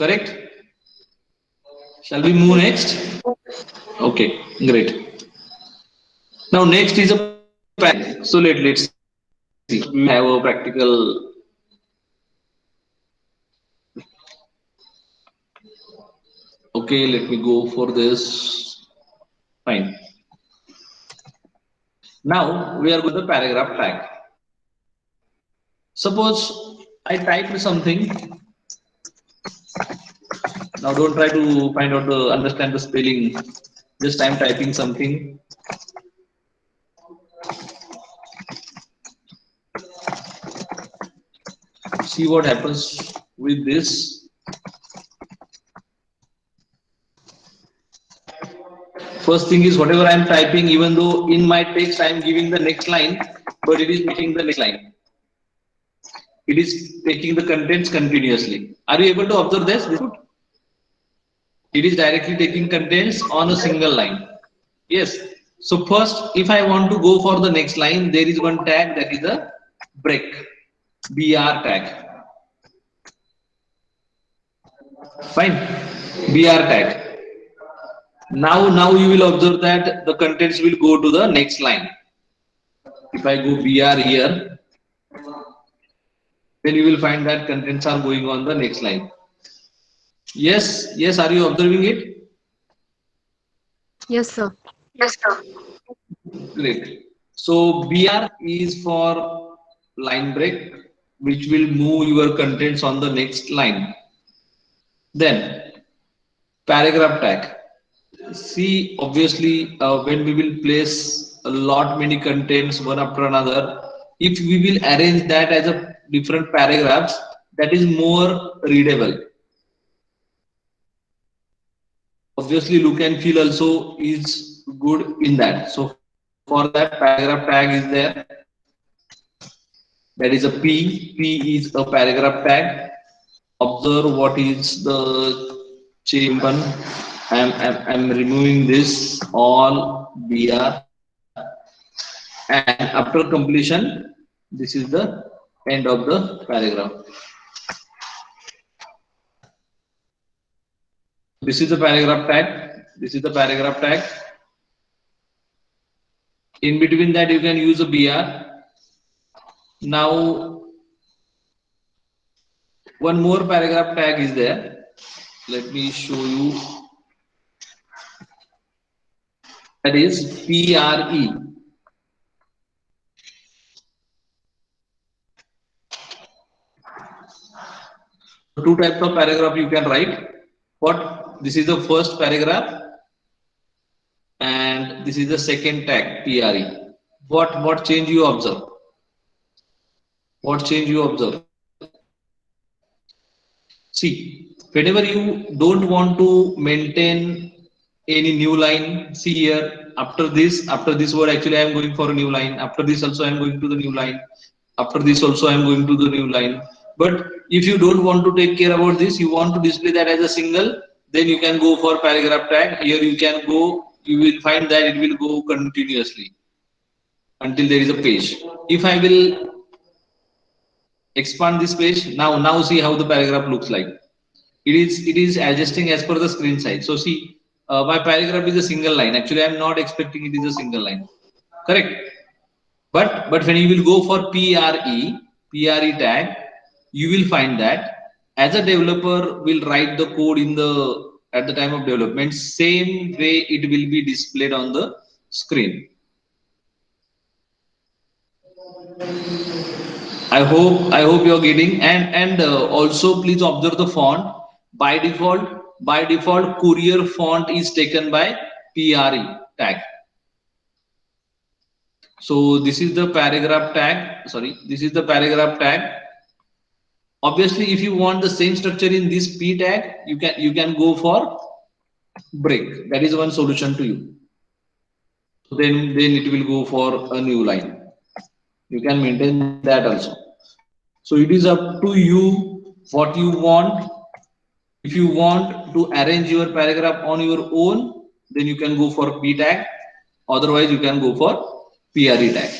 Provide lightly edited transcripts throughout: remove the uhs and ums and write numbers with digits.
Correct? Shall we move next? Okay, great. Now next is a paragraph. So let's see. We will have a practical. Okay, let me go for this. Fine. Now we are going to the paragraph tag. Suppose I typed something. Now don't try to find out the understand the spelling. Just I'm typing something. See what happens with this. First thing is whatever I'm typing, even though in my text I'm giving the next line, but it is making the next line. It is taking the contents continuously. Are you able to observe this? It is directly taking contents on a single line. Yes. So first, if I want to go for the next line, there is one tag that is a break, BR tag. Fine, BR tag. Now you will observe that the contents will go to the next line. If I go BR here, then you will find that contents are going on the next line. Yes, are you observing it? Yes, sir. Yes, sir. Great. So BR is for line break, which will move your contents on the next line. Then paragraph tag. See, obviously, when we will place a lot many contents one after another, if we will arrange that as a different paragraphs, that is more readable. Obviously, look and feel also is good in that. So for that, paragraph tag is there. That is a P. P is a paragraph tag. Observe what is the chain one. I'm removing this all BR, and after completion, this is the end of the paragraph. This is the paragraph tag. This is the paragraph tag. In between that, you can use a BR. Now, one more paragraph tag is there. Let me show you. That is PRE. So two types of paragraph you can write. What? This is the first paragraph, and this is the second tag PRE. What change you observe? What change you observe? See, whenever you don't want to maintain any new line, see here, after this word, actually I am going for a new line. After this also I am going to the new line. After this also I am going to the new line. But if you don't want to take care about this, you want to display that as a single, then you can go for paragraph tag. Here you can go, you will find that it will go continuously until there is a page. If I will expand this page, now see how the paragraph looks like. It is adjusting as per the screen size. So see, my paragraph is a single line. Actually, I am not expecting it is a single line. Correct. But when you will go for PRE tag, you will find that as a developer will write the code in the at the time of development, same way it will be displayed on the screen. I hope you're getting, and also please observe the font. By default Courier font is taken by PRE tag. So this is the paragraph tag. Sorry, this is the paragraph tag. Obviously, if you want the same structure in this P tag, you can go for break. That is one solution to you. Then it will go for a new line. You can maintain that also. So it is up to you what you want. If you want to arrange your paragraph on your own, then you can go for P tag. Otherwise, you can go for PRE tag.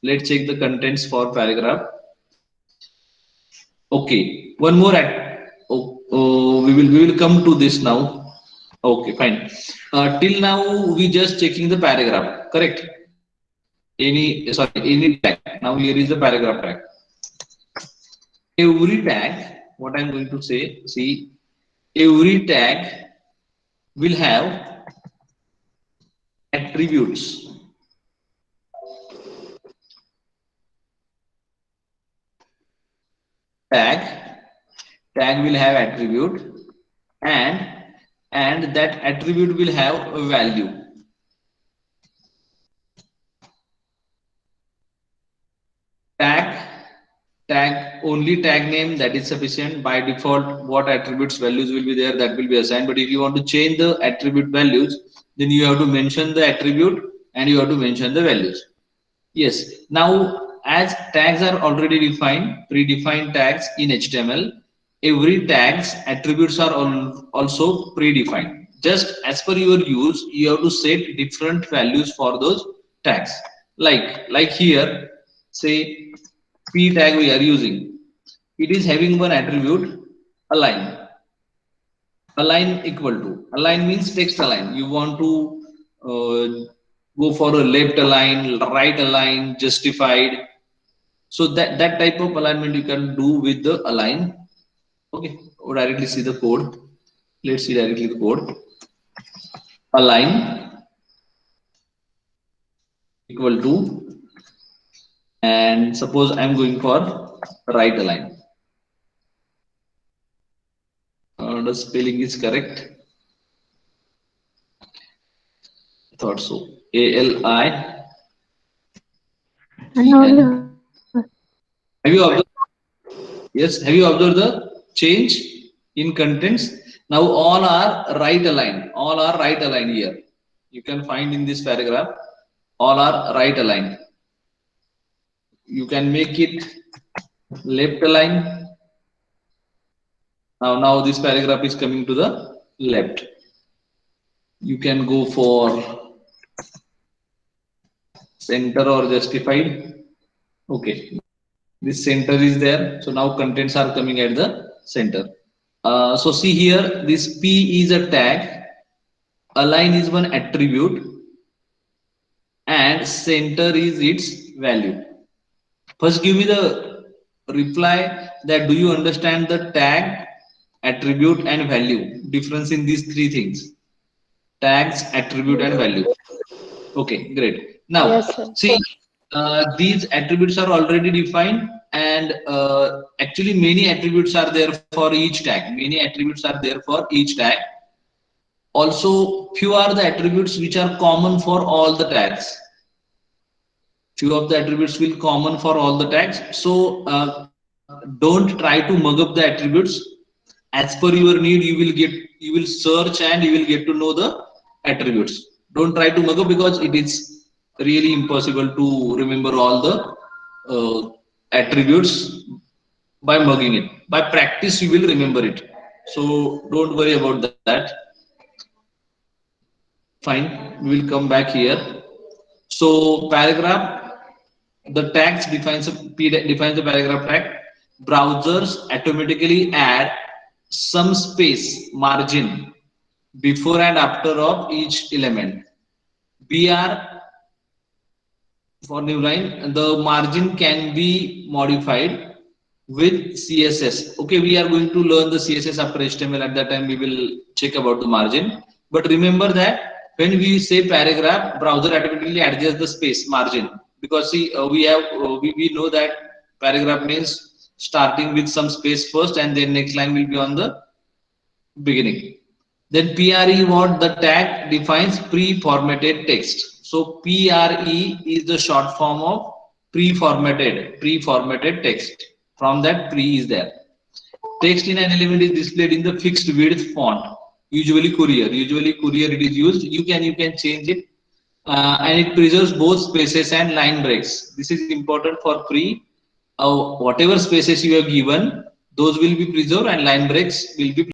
Let's check the contents for paragraph. Okay, one more we will come to this now. Okay, fine. Till now we just checking the paragraph, correct? Any tag. Now here is the paragraph tag. Every tag, what I'm going to say, see, every tag will have attributes. Tag will have attribute, and that attribute will have a value. Tag only tag name, that is sufficient. By default, what attributes values will be there, that will be assigned. But if you want to change the attribute values, then you have to mention the attribute and you have to mention the values. Yes. Now, as tags are already defined, predefined tags in HTML, every tag's attributes are also predefined. Just as per your use, you have to set different values for those tags. Like here, say p tag we are using. It is having one attribute, align. Align equal to. Align means text align. You want to go for a left align, right align, justified. So that type of alignment you can do with the align. Okay, or directly see the code. Let's see directly the code. Align equal to, and suppose I'm going for right align. The spelling is correct. I thought so. ALI. Have you observed? Yes. Have you observed the change in contents? Now all are right aligned. All are right aligned here. You can find in this paragraph. All are right aligned. You can make it left align. Now this paragraph is coming to the left. You can go for center or justified. Okay, this center is there. So now contents are coming at the center. So see here, this P is a tag, align is one attribute, and center is its value. First, give me the reply that do you understand the tag, attribute, and value difference in these three things? Tags, attribute, and value. Okay, great. Now, Yes, see, these attributes are already defined, and actually many attributes are there for each tag. Many attributes are there for each tag. Also, few are the attributes which are common for all the tags. Few of the attributes will common for all the tags. So don't try to mug up the attributes. As per your need, you will search and you will get to know the attributes. Don't try to mug up because it is really impossible to remember all the attributes by mugging it. By practice, you will remember it. So don't worry about that. Fine, we will come back here. So paragraph, the tags defines the paragraph tag. Browsers automatically add some space margin before and after of each element. BR for new line, the margin can be modified with CSS. Okay, we are going to learn the CSS after HTML. At that time, we will check about the margin. But remember that when we say paragraph, browser automatically adjusts the space margin, because see, we know that paragraph means starting with some space first, and then next line will be on the beginning. Then PRE, what the tag defines pre-formatted text. So PRE is the short form of pre-formatted text. From that, pre is there. Text in an element is displayed in the fixed width font. Usually Courier it is used. You can change it, and it preserves both spaces and line breaks. This is important for pre. Whatever spaces you have given, those will be preserved, and line breaks will be